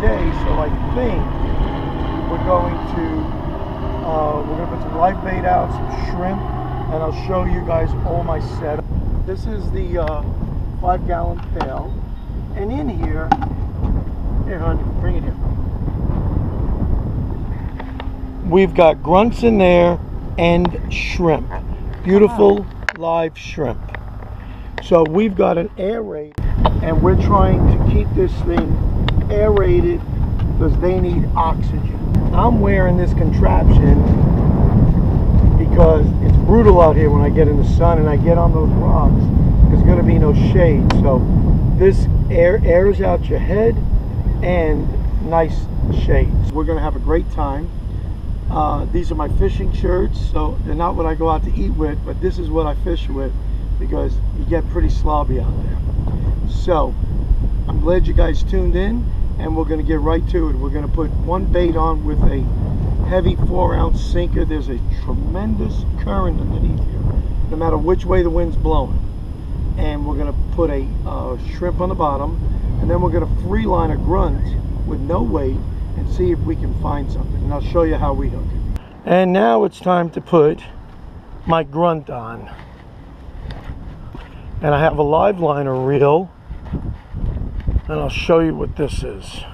today, so I think we're going to put some live bait out, some shrimp, and I'll show you guys all my setup. This is the 5-gallon pail, and in here, hon, bring it here. We've got grunts in there and shrimp, beautiful live shrimp. So we've got an aerate, and we're trying to keep this thing aerated because they need oxygen. I'm wearing this contraption because it's brutal out here when I get in the sun and I get on those rocks. There's going to be no shade, so this airs out your head and nice shades. We're going to have a great time. These are my fishing shirts, so they're not what I go out to eat with, but this is what I fish with because you get pretty slobby out there. So I'm glad you guys tuned in, and we're going to get right to it. We're going to put one bait on with a heavy 4-ounce sinker. There's a tremendous current underneath here, no matter which way the wind's blowing. And we're going to put a shrimp on the bottom, and then we're going to free line a grunt with no weight and see if we can find something. And I'll show you how we hook it. And now it's time to put my grunt on. And I have a live liner reel, and I'll show you what this is.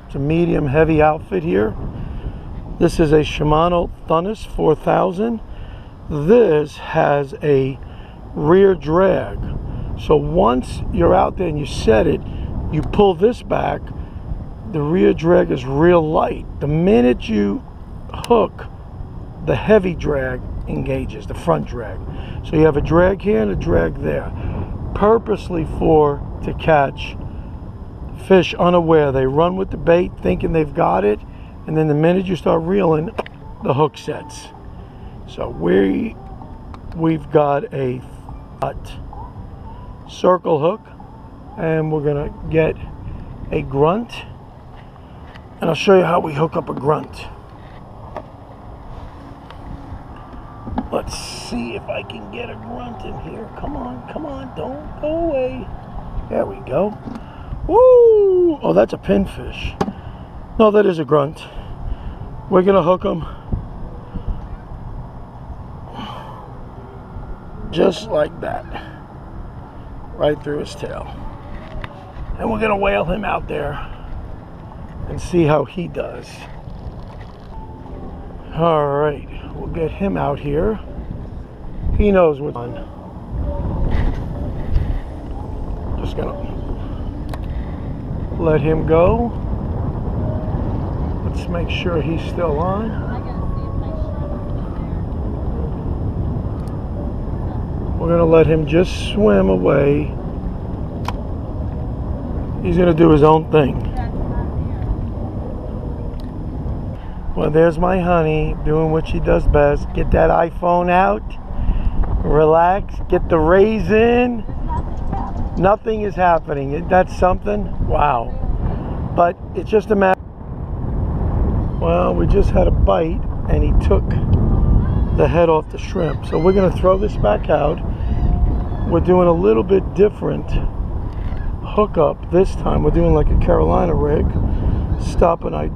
It's a medium heavy outfit here. This is a Shimano Thunus 4000. This has a rear drag. So once you're out there and you set it, you pull this back, the rear drag is real light. The minute you hook, the heavy drag engages, the front drag. So you have a drag here and a drag there, purposely to catch fish unaware. They run with the bait thinking they've got it, and then the minute you start reeling, the hook sets. So we've got a circle hook, and we're gonna get a grunt, and I'll show you how we hook up a grunt. Let's see if I can get a grunt in here. Come on, don't go away. There we go. Woo! Oh, that's a pinfish. No, that is a grunt. We're gonna hook him just like that, right through his tail. And we're gonna whale him out there and see how he does. All right, we'll get him out here. He knows what's on. Just gonna let him go. Let's make sure he's still on. We're gonna let him just swim away. He's gonna do his own thing. Well, there's my honey doing what she does best. Get that iPhone out, relax, get the rays in. Nothing is happening. That's something. Wow. But it's just a matter. Well, we just had a bite and he took the head off the shrimp. So we're going to throw this back out. We're doing a little bit different hookup this time. We're doing like a Carolina rig. Stop, and I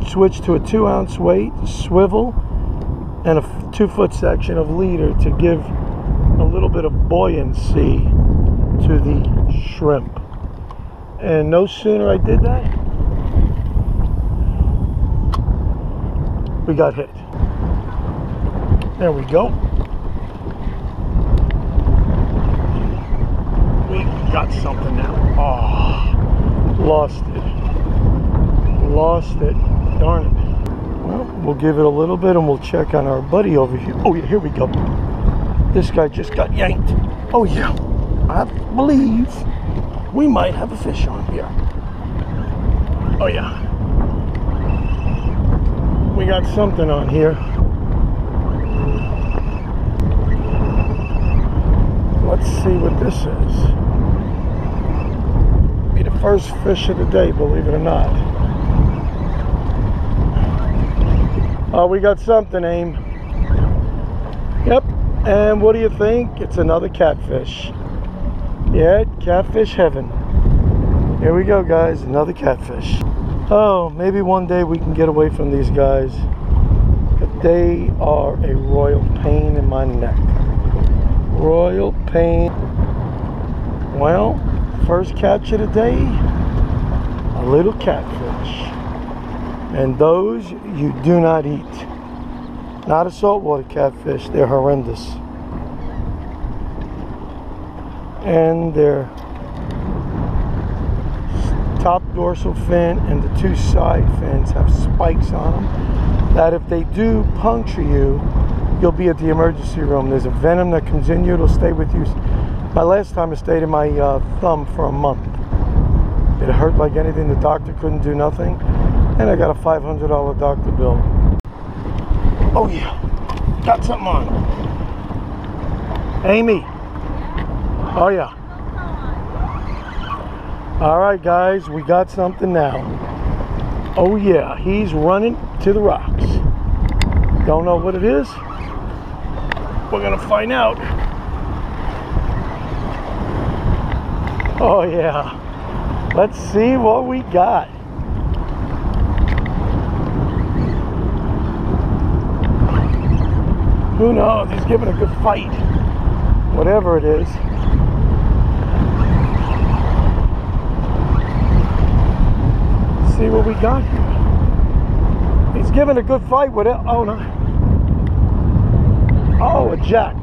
switch to a 2-ounce weight, swivel, and a 2-foot section of leader to give a little bit of buoyancy to the shrimp. And no sooner I did that, we got hit. There we go. We got something now. Oh, lost it. Darn it. Well, we'll give it a little bit and we'll check on our buddy over here. Oh yeah, here we go. This guy just got yanked. Oh yeah. I believe we might have a fish on here. Oh yeah. We got something on here. Let's see what this is. Be the first fish of the day, believe it or not. Oh, we got something, Aim. Yep. And what do you think? It's another catfish. Yeah, catfish heaven. Here we go, guys, another catfish. Oh, maybe one day we can get away from these guys, but they are a royal pain in my neck. Royal pain. Well, first catch of the day, a little catfish. And those you do not eat. Not a saltwater catfish, they're horrendous. And their top dorsal fin and the two side fins have spikes on them that if they do puncture you, you'll be at the emergency room. There's a venom that comes in you, it'll stay with you. My last time it stayed in my thumb for a month. It hurt like anything, the doctor couldn't do nothing, and I got a $500 doctor bill. Oh yeah, got something on. Amy. Oh yeah. All right, guys, we got something now. Oh yeah, he's running to the rocks. Don't know what it is. We're gonna find out. Oh yeah. Let's see what we got. Who knows? He's giving a good fight. Whatever it is. See what we got here. He's giving a good fight with it. Oh no. Oh, a jack.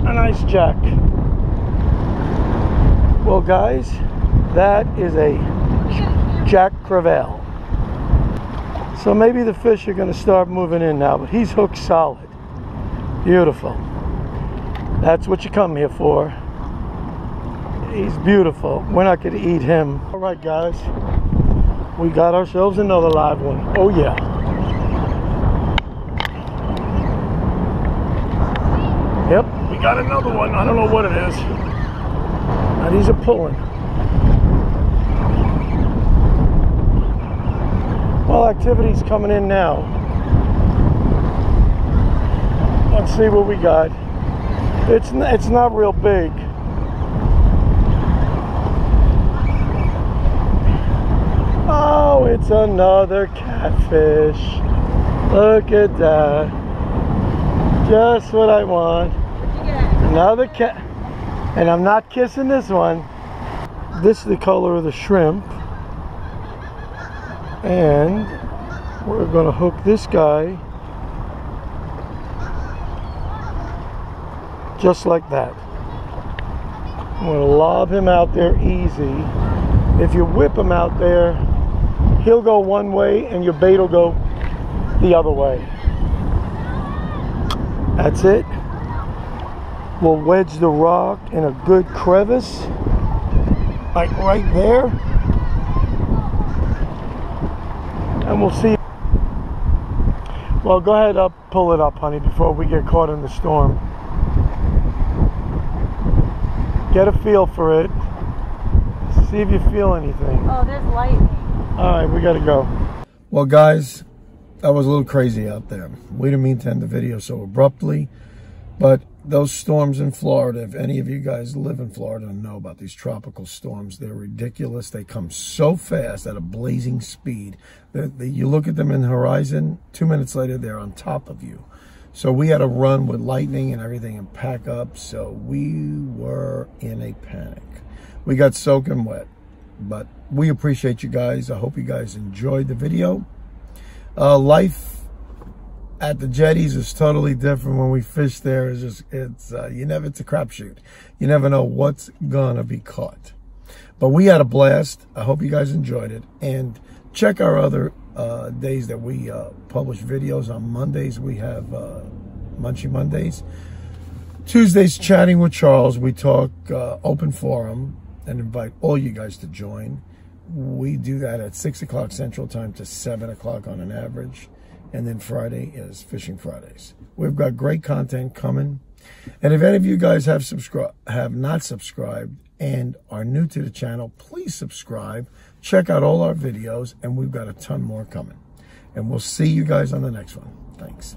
A nice jack. Well, guys, that is a Jack Crevalle. So maybe the fish are going to start moving in now, but he's hooked solid. Beautiful. That's what you come here for. He's beautiful. We're not going to eat him. All right, guys. We got ourselves another live one. Oh, yeah. Yep, we got another one. I don't know what it is. And these are pulling. Well, activity's coming in now. Let's see what we got. It's not real big. Oh, it's another catfish. Look at that. Just what I want. Another cat. And I'm not kissing this one. This is the color of the shrimp. And we're going to hook this guy just like that. I'm going to lob him out there easy. If you whip him out there, he'll go one way and your bait will go the other way. That's it. We'll wedge the rock in a good crevice, like right there. And we'll see. Well, go ahead, pull it up, honey, before we get caught in the storm. Get a feel for it. See if you feel anything. Oh, there's lightning. All right, we gotta go. Well, guys, that was a little crazy out there. We didn't mean to end the video so abruptly, but those storms in Florida, if any of you guys live in Florida and know about these tropical storms, they're ridiculous. They come so fast at a blazing speed that you look at them in the horizon, 2 minutes later, they're on top of you. So we had to run with lightning and everything and pack up. So we were in a panic. We got soaking wet, but we appreciate you guys. I hope you guys enjoyed the video. Life at the jetties is totally different when we fish there. It's a crapshoot. You never know what's gonna be caught. But we had a blast. I hope you guys enjoyed it. And check our other days that we publish videos. On Mondays, we have Munchie Mondays. Tuesdays, Chatting with Charles. We talk open forum and invite all you guys to join. We do that at 6 o'clock Central Time to 7 o'clock on an average. And then Friday is Fishing Fridays. We've got great content coming. And if any of you guys have not subscribed and are new to the channel, please subscribe. Check out all our videos, and we've got a ton more coming. And we'll see you guys on the next one. Thanks.